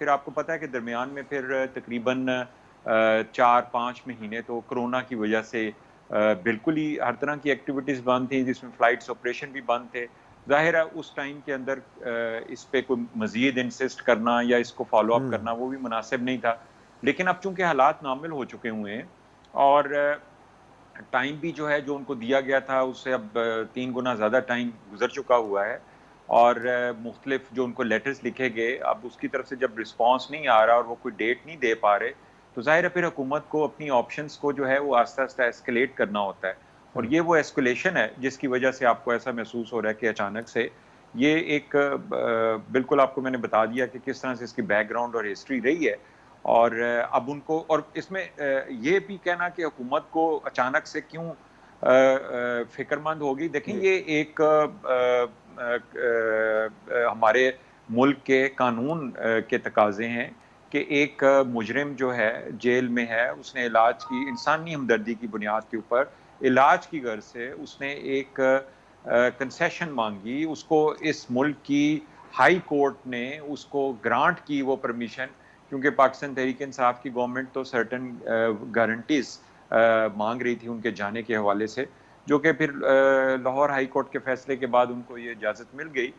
پھر آپ کو پتہ ہے کہ درمیان میں پھر تقریباً 4-5 مہینے تو کرونا کی وجہ سے بالکل ہی ہر طرح کی ایکٹیویٹیز بند تھیں، جس میں فلائٹس آپریشن بھی بند تھے. ظاہر ہے اس ٹائم کے اندر اس پہ کوئی مزید انسسٹ کرنا یا اس کو فالو اپ کرنا وہ بھی مناسب نہیں تھا. لیکن اب چونکہ حالات نارمل ہو چکے ہوئے ہیں اور ٹائم بھی جو ہے جو ان کو دیا گیا تھا اس سے اب 3 گنا زیادہ ٹائم گزر چکا ہوا ہے، اور مختلف جو ان کو لیٹرز لکھے گئے اب اس کی طرف سے جب رسپانس نہیں آ رہا اور وہ کوئی ڈیٹ نہیں دے پا رہے تو ظاہر ہے پھر حکومت کو اپنی آپشنز کو جو ہے وہ آہستہ آہستہ ایسکیلیٹ کرنا ہوتا ہے. اور یہ وہ ایسکیلیشن ہے جس کی وجہ سے آپ کو ایسا محسوس ہو رہا ہے کہ اچانک سے یہ ایک بالکل آپ کو میں نے بتا دیا کہ کس طرح سے اس کی بیک گراؤنڈ اور ہسٹری رہی ہے. اور اب ان کو، اور اس میں یہ بھی کہنا کہ حکومت کو اچانک سے کیوں فکر مند ہوگی، دیکھیں یہ ایک ہمارے ملک کے قانون کے تقاضے ہیں کہ ایک مجرم جو ہے جیل میں ہے، اس نے علاج کی انسانی ہمدردی کی بنیاد کے اوپر علاج کی غرض سے اس نے ایک کنسیشن مانگی، اس کو اس ملک کی ہائی کورٹ نے اس کو گرانٹ کی وہ پرمیشن، کیونکہ پاکستان تحریک انصاف کی گورنمنٹ تو سرٹن گارنٹیز مانگ رہی تھی ان کے جانے کے حوالے سے، جو کہ پھر لاہور ہائی کورٹ کے فیصلے کے بعد ان کو یہ اجازت مل گئی.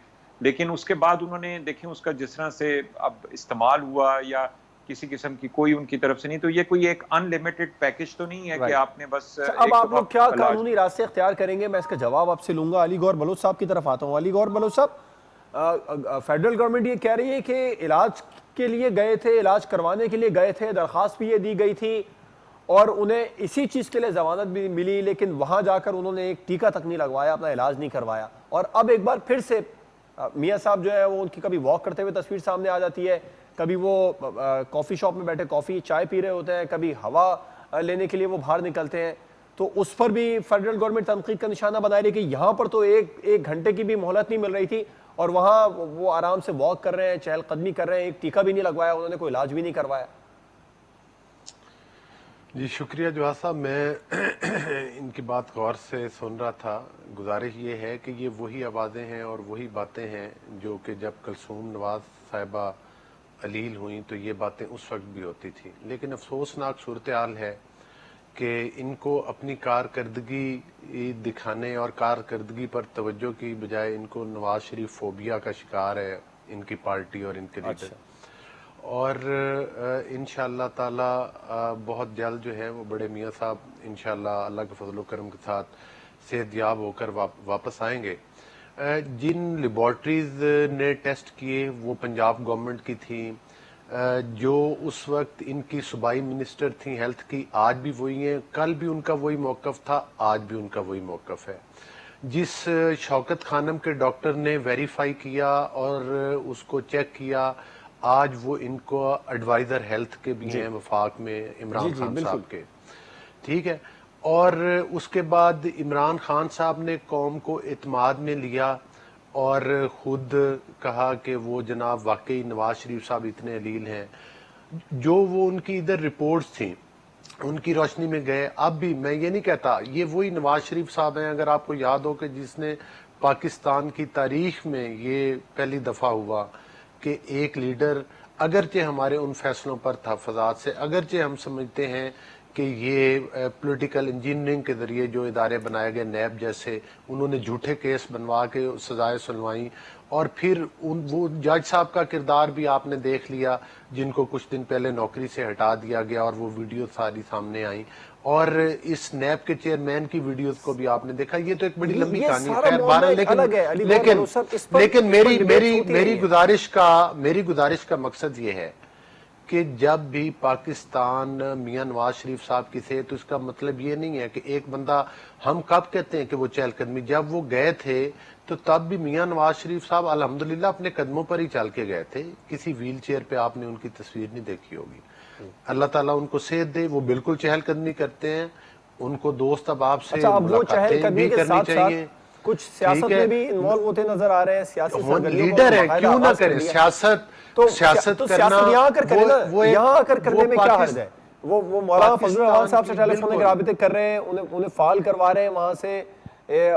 لیکن اس کے بعد انہوں نے دیکھیں اس کا جس طرح سے اب استعمال ہوا یا کسی قسم کی کوئی ان کی طرف سے نہیں، تو یہ کوئی ایک ان لمیٹڈ پیکج تو نہیں ہے کہ آپ نے بس اب آپ لوگ کیا قانونی راستے اختیار کریں گے؟ میں اس کا جواب آپ سے لوں گا. علی گور بلوچ صاحب کی طرف آتا ہوں. علی گور بلوچ صاحب، فیڈرل گورنمنٹ یہ کہہ رہی ہے کہ علاج کے لیے گئے تھے، علاج کروانے کے لیے گئے تھے، درخواست بھی یہ دی گئی تھی اور انہیں اسی چیز کے لیے ضمانت بھی ملی، لیکن وہاں جا کر انہوں نے ایک ٹیکہ تک نہیں لگوایا، اپنا علاج نہیں کروایا. اور اب ایک بار پھر سے میاں صاحب جو ہے وہ ان کی کبھی واک کرتے ہوئے تصویر سامنے آ جاتی ہے، کبھی وہ کافی شاپ میں بیٹھے کافی چائے پی رہے ہوتے ہیں، کبھی ہوا لینے کے لیے وہ باہر نکلتے ہیں. تو اس پر بھی فیڈرل گورنمنٹ تنقید کا نشانہ بنا رہی ہے کہ یہاں پر تو ایک گھنٹے کی بھی مہلت نہیں مل رہی تھی اور وہاں وہ آرام سے واک کر رہے ہیں، چہل قدمی کر رہے ہیں، ایک ٹیکہ بھی نہیں لگوایا انہوں نے، کوئی علاج بھی نہیں کروایا. جی شکریہ جواد صاحب، میں ان کی بات غور سے سن رہا تھا. گزارش یہ ہے کہ یہ وہی آوازیں ہیں اور وہی باتیں ہیں جو کہ جب کلثوم نواز صاحبہ علیل ہوئیں تو یہ باتیں اس وقت بھی ہوتی تھیں. لیکن افسوسناک صورتحال ہے کہ ان کو اپنی کارکردگی دکھانے اور کارکردگی پر توجہ کی بجائے ان کو نواز شریف فوبیا کا شکار ہے ان کی پارٹی اور ان کے لیڈر. اور انشاءاللہ تعالی بہت جلد جو ہے وہ بڑے میاں صاحب انشاءاللہ اللہ کے فضل و کرم کے ساتھ صحت یاب ہو کر واپس آئیں گے. جن لیبارٹریز نے ٹیسٹ کیے وہ پنجاب گورنمنٹ کی تھیں، جو اس وقت ان کی صوبائی منسٹر تھیں ہیلتھ کی، آج بھی وہی ہیں. کل بھی ان کا وہی موقف تھا، آج بھی ان کا وہی موقف ہے. جس شوکت خانم کے ڈاکٹر نے ویریفائی کیا اور اس کو چیک کیا، آج وہ ان کو ایڈوائزر ہیلتھ کے بھی ہیں وفاق میں عمران خان صاحب کے. ٹھیک ہے. اور اس کے بعد عمران خان صاحب نے قوم کو اعتماد میں لیا اور خود کہا کہ وہ جناب واقعی نواز شریف صاحب اتنے علیل ہیں. جو وہ ان کی ادھر رپورٹس تھیں ان کی روشنی میں گئے. اب بھی میں یہ نہیں کہتا یہ وہی نواز شریف صاحب ہیں، اگر آپ کو یاد ہو کہ جس نے پاکستان کی تاریخ میں یہ پہلی دفعہ ہوا کہ ایک لیڈر اگرچہ ہمارے ان فیصلوں پر تحفظات سے، اگرچہ ہم سمجھتے ہیں کہ یہ پولیٹیکل انجینئرنگ کے ذریعے جو ادارے بنائے گئے نیب جیسے، انہوں نے جھوٹے کیس بنوا کے سزائیں سنوائیں، اور پھر وہ جج صاحب کا کردار بھی آپ نے دیکھ لیا جن کو کچھ دن پہلے نوکری سے ہٹا دیا گیا اور وہ ویڈیو ساری سامنے آئیں، اور اس نیب کے چیئرمین کی ویڈیوز کو بھی آپ نے دیکھا. یہ تو ایک بڑی لمبی کہانی ہے. خیر بہرحال لیکن میری گزارش کا مقصد یہ ہے کہ جب بھی پاکستان میاں نواز شریف صاحب کی تھے تو اس کا مطلب یہ نہیں ہے کہ ایک بندہ، ہم کب کہتے ہیں کہ وہ چہل قدمی، جب وہ گئے تھے تو تب بھی میاں نواز شریف صاحب الحمدللہ اپنے قدموں پر ہی چل کے گئے تھے. کسی ویل چیئر پہ آپ نے ان کی تصویر نہیں دیکھی ہوگی. اللہ تعالیٰ ان کو صحت دے، وہ بالکل چہل قدمی کرتے ہیں. ان کو دوست احباب سے ملاقاتیں بھی کرنی چاہیے. کچھ سیاست میں بھی انوالو ہوتے نظر آ رہے ہیں، سیاسی سرگرمیوں کو لیڈر ہیں، کیوں نہ کریں سیاست کرنا، یہاں آ کر کرنے میں کیا حرج ہے؟ وہ مولانا فضل الرحمان صاحب سے ٹیلی فون کے رابطے کر رہے ہیں، انہیں فعال کروا رہے ہیں وہاں سے،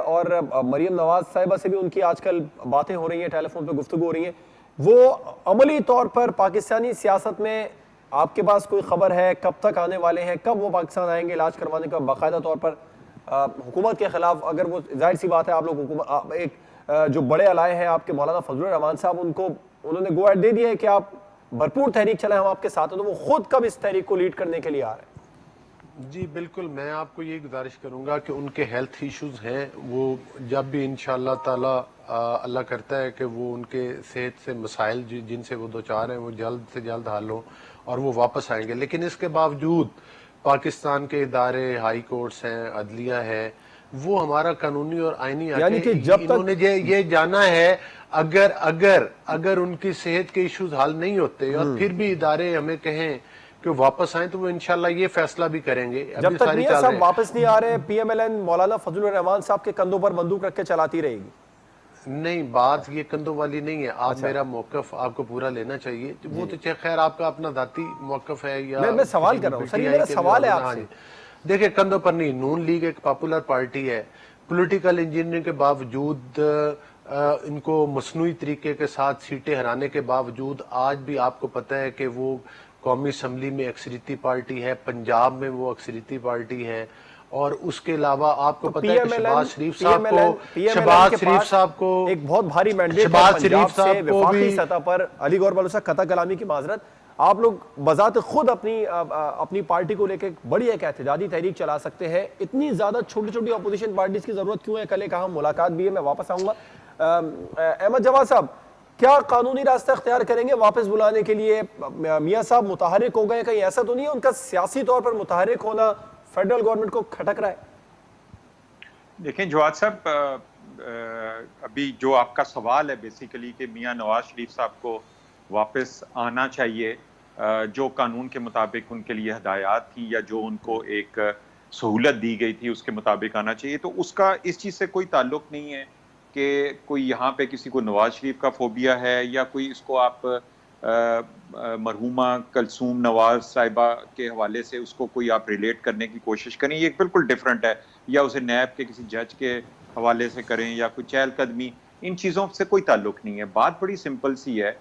اور مریم نواز صاحبہ سے بھی ان کی آج کل باتیں ہو رہی ہیں، ٹیلی فون پہ گفتگو ہو رہی ہیں. وہ عملی طور پر پاکستانی سیاست میں آپ کے پاس کوئی خبر ہے کب تک آنے والے ہیں, کب وہ پاکستان آئیں گے علاج کروانے کا باقاعدہ طور پر حکومت کے خلاف؟ اگر وہ ظاہر سی بات ہے آپ لوگ ایک جو بڑے علائے ہیں آپ کے مولانا فضل الرحمان صاحب, انہوں نے گو ایڈ دے دیا ہے کہ آپ بھرپور تحریک چلائیں, ہم آپ کے ساتھ ہیں, تو وہ خود کب اس تحریک کو لیڈ کرنے کے لیے آ رہے ہیں؟ جی بالکل, میں آپ کو یہ گزارش کروں گا کہ ان کے ہیلتھ ایشوز ہیں, وہ جب بھی انشاءاللہ تعالی اللہ کرتا ہے کہ وہ ان کے صحت سے مسائل جن سے وہ دوچار ہیں وہ جلد سے جلد حل ہوں اور وہ واپس آئیں گے. لیکن اس کے باوجود پاکستان کے ادارے, ہائی کورٹس ہیں, عدلیہ ہے, وہ ہمارا قانونی اور آئینی یعنی کہ جب تک انہوں نے یہ جانا ہے اگر ان کی صحت کے ایشوز حل نہیں ہوتے اور پھر بھی ادارے ہمیں کہیں کہ واپس آئیں تو وہ انشاءاللہ یہ فیصلہ بھی کریں گے. جب تک میاں صاحب واپس نہیں آ رہے, پی ایم ایل این مولانا فضل الرحمان صاحب کے کندھوں پر بندوق رکھ کے چلاتی رہے گی؟ نہیں, بات یہ کندھوں والی نہیں ہے. آپ میرا موقف آپ کو پورا لینا چاہیے. وہ تو خیر آپ کا اپنا ذاتی موقف ہے یا میں سوال کر رہا ہوں سر, یہ میرا سوال ہے آپ سے. دیکھیں, کندھوں پر نہیں. نون لیگ ایک پاپولر پارٹی ہے. پولیٹیکل انجینئرنگ کے باوجود, ان کو مصنوعی طریقے کے ساتھ سیٹیں ہرانے کے باوجود آج بھی آپ کو پتہ ہے کہ وہ قومی اسمبلی میں اکثریتی پارٹی ہے, پنجاب میں وہ اکثریتی پارٹی ہے, اور اس کے علاوہ آپ کو پتہ ہے کہ شہباز شریف صاحب کو ایک بہت بھاری مینڈیٹ پنجاب سے وفاقی سطح پر. علی گور بلوچ صاحب, قطع کلامی کی معذرت, آپ لوگ بذات خود اپنی پارٹی کو لے کے بڑی ایک احتجاجی تحریک چلا سکتے ہیں. اتنی زیادہ چھوٹی چھوٹی اپوزیشن پارٹیز کی ضرورت کیوں ہے؟ کل ایک اہم ملاقات بھی ہے, میں واپس آؤں گا. احمد جواد صاحب, کیا قانونی راستہ اختیار کریں گے واپس بلانے کے لیے؟ میاں صاحب متحرک ہو گئے, کہیں ایسا تو نہیں ہے ان کا سیاسی طور پر متحرک ہونا فیڈرل گورنمنٹ کو کھٹک رہا ہے؟ دیکھیں جواد صاحب, ابھی جو آپ کا سوال ہے بیسیکلی کہ میاں نواز شریف صاحب کو واپس آنا چاہیے, جو قانون کے مطابق ان کے لیے ہدایات تھی یا جو ان کو ایک سہولت دی گئی تھی اس کے مطابق آنا چاہیے, تو اس کا اس چیز سے کوئی تعلق نہیں ہے کہ کوئی یہاں پہ کسی کو نواز شریف کا فوبیا ہے یا کوئی اس کو آپ مرحومہ کلثوم نواز صاحبہ کے حوالے سے اس کو کوئی آپ ریلیٹ کرنے کی کوشش کریں, یہ بالکل ڈیفرنٹ ہے. یا اسے نیب کے کسی جج کے حوالے سے کریں یا کوئی چہل قدمی, ان چیزوں سے کوئی تعلق نہیں ہے. بات بڑی سمپل سی ہے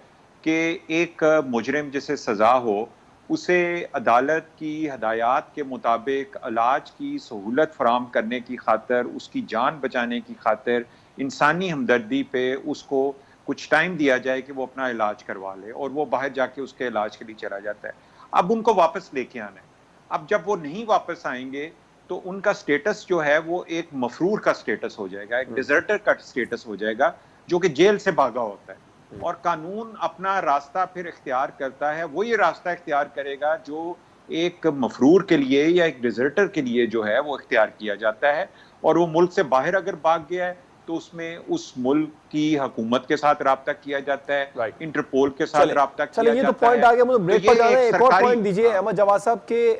کہ ایک مجرم جسے سزا ہو, اسے عدالت کی ہدایات کے مطابق علاج کی سہولت فراہم کرنے کی خاطر, اس کی جان بچانے کی خاطر, انسانی ہمدردی پہ اس کو کچھ ٹائم دیا جائے کہ وہ اپنا علاج کروا لے, اور وہ باہر جا کے اس کے علاج کے لیے چلا جاتا ہے. اب ان کو واپس لے کے آنا ہے. اب جب وہ نہیں واپس آئیں گے تو ان کا سٹیٹس جو ہے وہ ایک مفرور کا سٹیٹس ہو جائے گا, ایک ڈیزرٹر کا سٹیٹس ہو جائے گا جو کہ جیل سے بھاگا ہوتا ہے. اور قانون اپنا راستہ پھر اختیار کرتا ہے, وہ یہ راستہ اختیار کرے گا جو ایک مفرور کے لیے یا ایک ڈیزرٹر کے لیے جو ہے وہ اختیار کیا جاتا ہے. اور وہ ملک سے باہر اگر بھاگ گیا ہے تو اس میں اس ملک کی حکومت کے ساتھ رابطہ کیا جاتا ہے, انٹرپول کے ساتھ رابطہ کیا جاتا ہے. یہ تو پوائنٹ آگیا, مجھے بریک پر جانا ہے. ایک اور پوائنٹ دیجئے احمد جواد صاحب کہ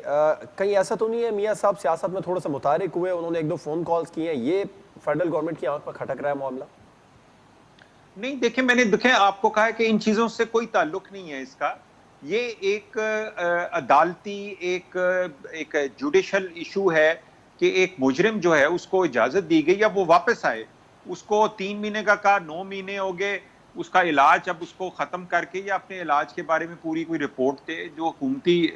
کہیں ایسا تو نہیں ہے میاں صاحب سیاست میں تھوڑا سا متحرک ہوئے, انہوں نے ایک دو فون کالز کی ہیں, یہ فیڈرل گورنمنٹ کی آنکھ پر کھٹک رہا ہے معاملہ؟ نہیں, دیکھیں میں نے آپ کو کہا ہے کہ ان چیزوں سے کوئی تعلق نہیں ہے اس کا. یہ ایک عدالتی ایک جوڈیشل ایشو ہے کہ ایک مجرم جو ہے اس کو اجازت دی گئی, اب وہ واپس آئے. اس کو 3 مہینے کا کہا, 9 مہینے ہو گئے, اس کا علاج اب اس کو ختم کر کے یا اپنے علاج کے بارے میں پوری کوئی رپورٹ دے, جو حکومتی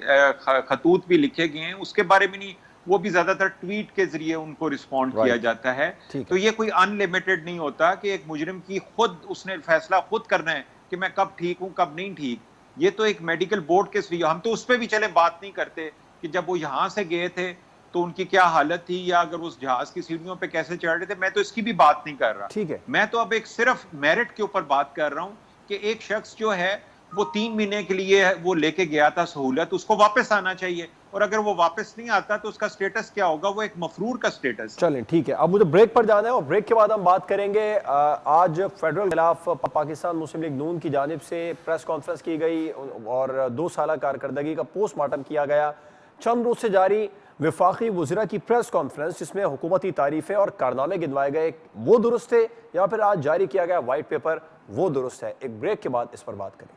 خطوط بھی لکھے گئے ہیں اس کے بارے میں نہیں, وہ بھی زیادہ تر ٹویٹ کے ذریعے ان کو رسپونڈ کیا جاتا ہے. تو یہ کوئی ان لمیٹڈ نہیں ہوتا کہ ایک مجرم کی خود اس نے فیصلہ خود کرنا ہے کہ میں کب ٹھیک ہوں کب نہیں ٹھیک. یہ تو ایک میڈیکل بورڈ کے ذریعے, ہم تو اس پہ بھی چلے بات نہیں کرتے کہ جب وہ یہاں سے گئے تھے تو ان کی کیا حالت تھی یا اگر اس جہاز کی سیڑھیوں پہ کیسے چڑھ رہے تھے, میں تو اس کی بھی بات نہیں کر رہا. ٹھیک ہے, میں تو اب ایک صرف میرٹ کے اوپر بات کر رہا ہوں کہ ایک شخص جو ہے وہ 3 مہینے کے لیے وہ لے کے گیا تھا سہولت, اس کو واپس آنا چاہیے, اور اگر وہ واپس نہیں آتا تو اس کا سٹیٹس کیا ہوگا, وہ ایک مفرور کا سٹیٹس. چلیں ٹھیک ہے, اب مجھے بریک پر جانا ہے اور بریک کے بعد ہم بات کریں گے. آج فیڈرل خلاف پاکستان مسلم لیگ نون کی جانب سے پریس کانفرنس کی گئی اور 2 سالہ کارکردگی کا پوسٹ مارٹم کیا گیا. چند روز سے جاری وفاقی وزراء کی پریس کانفرنس جس میں حکومتی تعریفیں اور کارنامے گنوائے گئے, وہ درست ہے یا پھر آج جاری کیا گیا وائٹ پیپر وہ درست ہے؟ ایک بریک کے بعد اس پر بات کریں گے.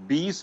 20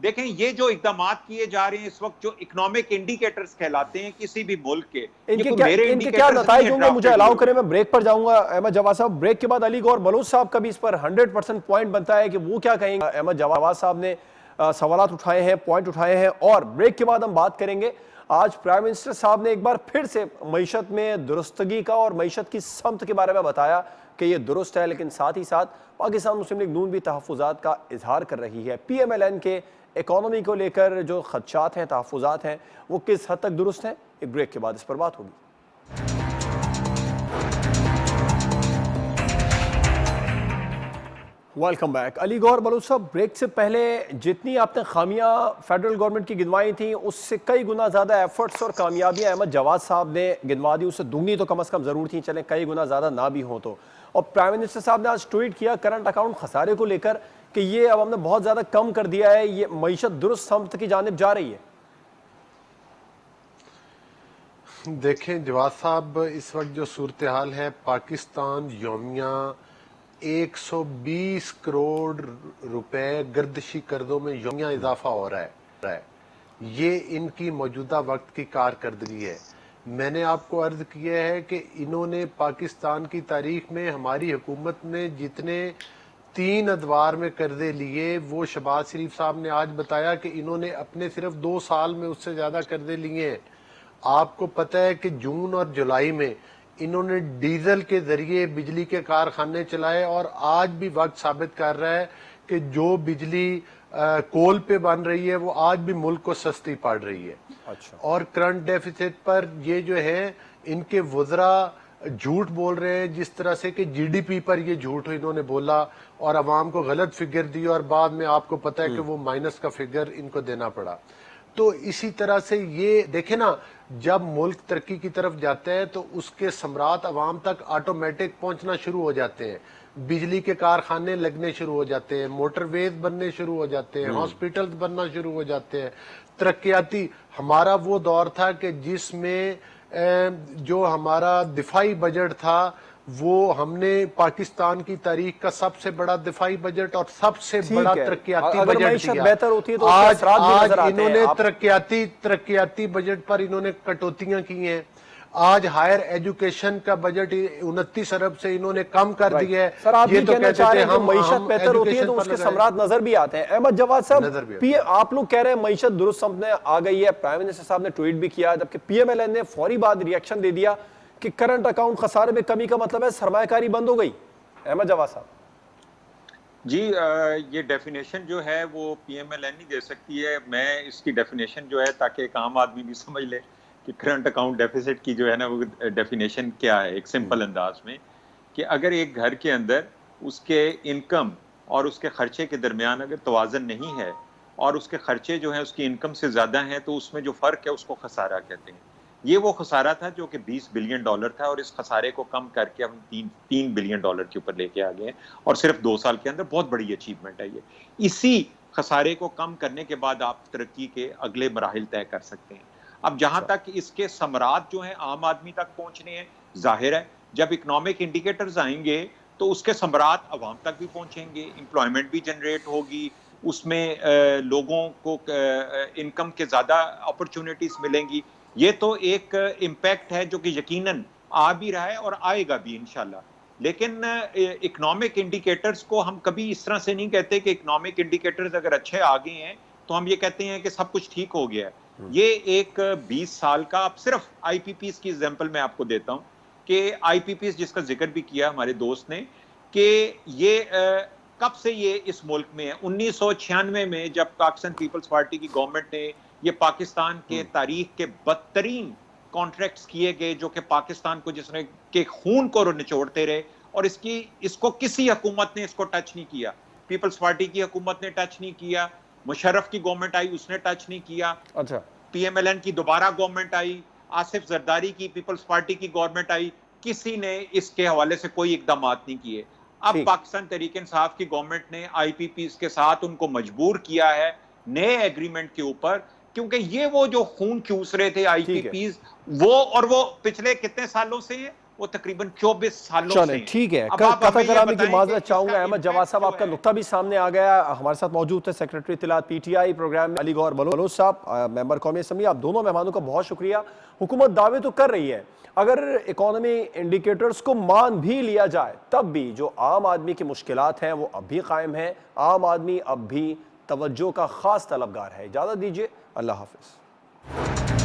دیکھیں یہ جو اقدامات کیے جا رہے ہیں اس وقت جو اکنامک انڈیکیٹرز کہلاتے ہیں کسی بھی ملک کے، ان کے یہ کوئی میرے ان کے کیا انڈیکیٹرز نتائج نہیں ہوں ہیں گے؟ مجھے drafted الاؤ ہوئے۔ کریں، میں بریک پر جاؤں گا احمد جواد صاحب. بریک کے بعد علی گور بلوچ صاحب کا بھی اس پر 100% پوائنٹ بنتا ہے کہ وہ کیا کہیں گے. احمد جواد صاحب نے سوالات اٹھائے ہیں، پوائنٹ اٹھائے ہیں، اور بریک کے بعد ہم بات کریں گے. آج پرائم منسٹر صاحب نے ایک بار پھر سے معیشت میں درستگی کا اور معیشت کی سمت کے بارے میں بتایا کہ یہ درست ہے، لیکن ساتھ ہی ساتھ پاکستان مسلم لیگ نون بھی تحفظات کا اظہار کر رہی ہے. پی ایم ایل این کے اکانومی کو لے کر جو خدشات ہیں، تحفظات ہیں، وہ کس حد تک درست ہیں؟ ایک بریک کے بعد اس پر بات ہوگی. Welcome back. علی گور بلوچ صاحب، بریک سے پہلے جتنی آپ نے خامیاں فیڈرل گورنمنٹ کی گنوائی تھیں اس سے کئی گنا زیادہ ایفرٹس اور کامیابیاں احمد جواد صاحب نے گنوا دی. اس سے دگنی تو کم از کم ضرور تھیں، چلیں کئی گنا زیادہ نہ بھی ہوں تو. اور پرائم منسٹر صاحب نے آج ٹویٹ کیا کرنٹ اکاؤنٹ خسارے کو لے کر کہ یہ اب ہم نے بہت زیادہ کم کر دیا ہے، یہ معیشت درست سمت کی جانب جا رہی ہے. دیکھیں جواد صاحب، اس وقت جو صورتحال ہے، پاکستان یومیہ 120 کروڑ روپے گردشی قرضوں میں یومیہ اضافہ ہو رہا ہے. یہ ان کی موجودہ وقت کی کارکردگی ہے. میں نے آپ کو عرض کیا ہے کہ انہوں نے پاکستان کی تاریخ میں ہماری حکومت نے جتنے 3 ادوار میں قرضے لیے، وہ شہباز شریف صاحب نے آج بتایا کہ انہوں نے اپنے صرف 2 سال میں اس سے زیادہ قرضے لیے ہیں. آپ کو پتہ ہے کہ جون اور جولائی میں انہوں نے ڈیزل کے ذریعے بجلی کے کارخانے چلائے، اور آج بھی وقت ثابت کر رہا ہے کہ جو بجلی کول پہ بن رہی ہے وہ آج بھی ملک کو سستی پڑ رہی ہے. اچھا. اور کرنٹ ڈیفیسٹ پر یہ جو ہے ان کے وزراء جھوٹ بول رہے ہیں، جس طرح سے کہ جی ڈی پی پر یہ جھوٹ انہوں نے بولا اور عوام کو غلط فگر دی، اور بعد میں آپ کو پتہ ہے کہ وہ مائنس کا فگر ان کو دینا پڑا. تو اسی طرح سے یہ دیکھیں نا، جب ملک ترقی کی طرف جاتا ہے تو اس کے ثمرات عوام تک آٹومیٹک پہنچنا شروع ہو جاتے ہیں. بجلی کے کارخانے لگنے شروع ہو جاتے ہیں، موٹر ویز بننے شروع ہو جاتے ہیں، ہاسپٹلز بننا شروع ہو جاتے ہیں. ترقیاتی ہمارا وہ دور تھا کہ جس میں جو ہمارا دفاعی بجٹ تھا وہ ہم نے پاکستان کی تاریخ کا سب سے بڑا دفاعی بجٹ اور سب سے بڑا ترقیاتی اگر بجٹ معیشت دیا. بہتر ہوتی ہے تو اس کے اثرات بھی آج نظر آتے انہوں ہیں. نے ترقیاتی بجٹ پر انہوں نے کٹوتیاں کی ہیں. آج ہائر ایجوکیشن کا بجٹ 29 ارب سے انہوں نے کم کر دیا ہے. سر آپ یہ بھی تو کہنا کہتے چاہ رہے تھے ہیں کہ معیشت بہتر ہوتی ہے تو اس کے ثمرات نظر بھی آتے ہیں. احمد جواد صاحب، آپ لوگ کہہ رہے ہیں معیشت درست سمت میں آ گئی ہے، پرائم منسٹر صاحب نے ٹویٹ بھی کیا، جبکہ پی ایم ایل این نے فوری بعد ریئیکشن دے دیا کہ کرنٹ اکاؤنٹ خسارے میں کمی کا مطلب ہے سرمایہ کاری بند ہو گئی. احمد جواد صاحب جی، یہ ڈیفینیشن جو ہے وہ پی ایم ایل این نہیں دے سکتی ہے. میں اس کی ڈیفینیشن جو ہے تاکہ ایک عام آدمی بھی سمجھ لے کہ کرنٹ اکاؤنٹ ڈیفیسٹ کی جو ہے نا وہ ڈیفینیشن کیا ہے، ایک سمپل انداز میں، کہ اگر ایک گھر کے اندر اس کے انکم اور اس کے خرچے کے درمیان اگر توازن نہیں ہے اور اس کے خرچے جو ہیں اس کی انکم سے زیادہ ہیں تو اس میں جو فرق ہے اس کو خسارہ کہتے ہیں. یہ وہ خسارہ تھا جو کہ $20 بلین تھا، اور اس خسارے کو کم کر کے ہم $3 بلین کے اوپر لے کے آ گئے ہیں، اور صرف 2 سال کے اندر بہت بڑی اچیومنٹ ہے یہ. اسی خسارے کو کم کرنے کے بعد آپ ترقی کے اگلے مراحل طے کر سکتے ہیں. اب جہاں تک اس کے ثمرات جو ہیں عام آدمی تک پہنچنے ہیں، ظاہر ہے جب اکنامک انڈیکیٹرز آئیں گے تو اس کے ثمرات عوام تک بھی پہنچیں گے، امپلائمنٹ بھی جنریٹ ہوگی، اس میں لوگوں کو انکم کے زیادہ اپرچونٹیز ملیں گی. یہ تو ایک امپیکٹ ہے جو کہ یقیناً آ بھی رہا ہے اور آئے گا بھی انشاءاللہ. لیکن اکنامک انڈیکیٹرز کو ہم کبھی اس طرح سے نہیں کہتے کہ اکنامک انڈیکیٹرز اگر اچھے آ گئے ہیں تو ہم یہ کہتے ہیں کہ سب کچھ ٹھیک ہو گیا ہے. یہ ایک 20 سال کا، اب صرف آئی پی پیز کی ایگزامپل میں آپ کو دیتا ہوں کہ آئی پی پیز جس کا ذکر بھی کیا ہمارے دوست نے، کہ یہ کب سے یہ اس ملک میں ہے. 1996 میں جب پاکستان پیپلز پارٹی کی گورنمنٹ نے یہ پاکستان کے تاریخ کے بدترین کانٹریکٹس کیے گئے جو کہ پاکستان کو جس نے کہ خون کو نچوڑتے رہے، اور اس کو کسی حکومت نے اس کو ٹچ نہیں کیا. پیپلز پارٹی کی حکومت نے ٹچ نہیں کیا، مشرف کی گورنمنٹ آئی اس نے ٹچ نہیں کیا، اچھا، پی ایم ایل این کی دوبارہ گورنمنٹ آئی، آصف زرداری کی پیپلز پارٹی کی گورنمنٹ آئی، کسی نے اس کے حوالے سے کوئی اقدامات نہیں کیے. اب پاکستان تحریک انصاف کی گورنمنٹ نے آئی پی پیز کے ساتھ ان کو مجبور کیا ہے نئے ایگریمنٹ کے اوپر، کیونکہ یہ وہ جو خون چوس رہے تھے آئی پی پیز، وہ پچھلے کتنے سالوں سے وہ تقریباً 24 سالوں سے چلیں ٹھیک ہے، اب آپ قطع ہمیں یہ کرانے کی بتائیں معذرت کہ چاہوں اس گا۔ کا احمد جواد impact صاحب جو آپ کا ہے، نقطہ بھی سامنے آ گیا۔ ہمارے ساتھ موجود تھے سیکریٹری اطلاعات پی ٹی آئی پروگرام میں علی گوہر بلوچ صاحب، ممبر قومی اسمبلی۔ آپ دونوں مہمانوں کا بہت شکریہ۔ حکومت دعوے تو کر رہی ہے، اگر اکانومی انڈیکیٹرز کو مان بھی لیا جائے تب بھی جو عام آدمی کی مشکلات ہیں وہ اب بھی قائم ہیں، عام آدمی اب بھی توجہ کا خاص طلبگار ہے۔ اجازت دیجیے، اللہ حافظ۔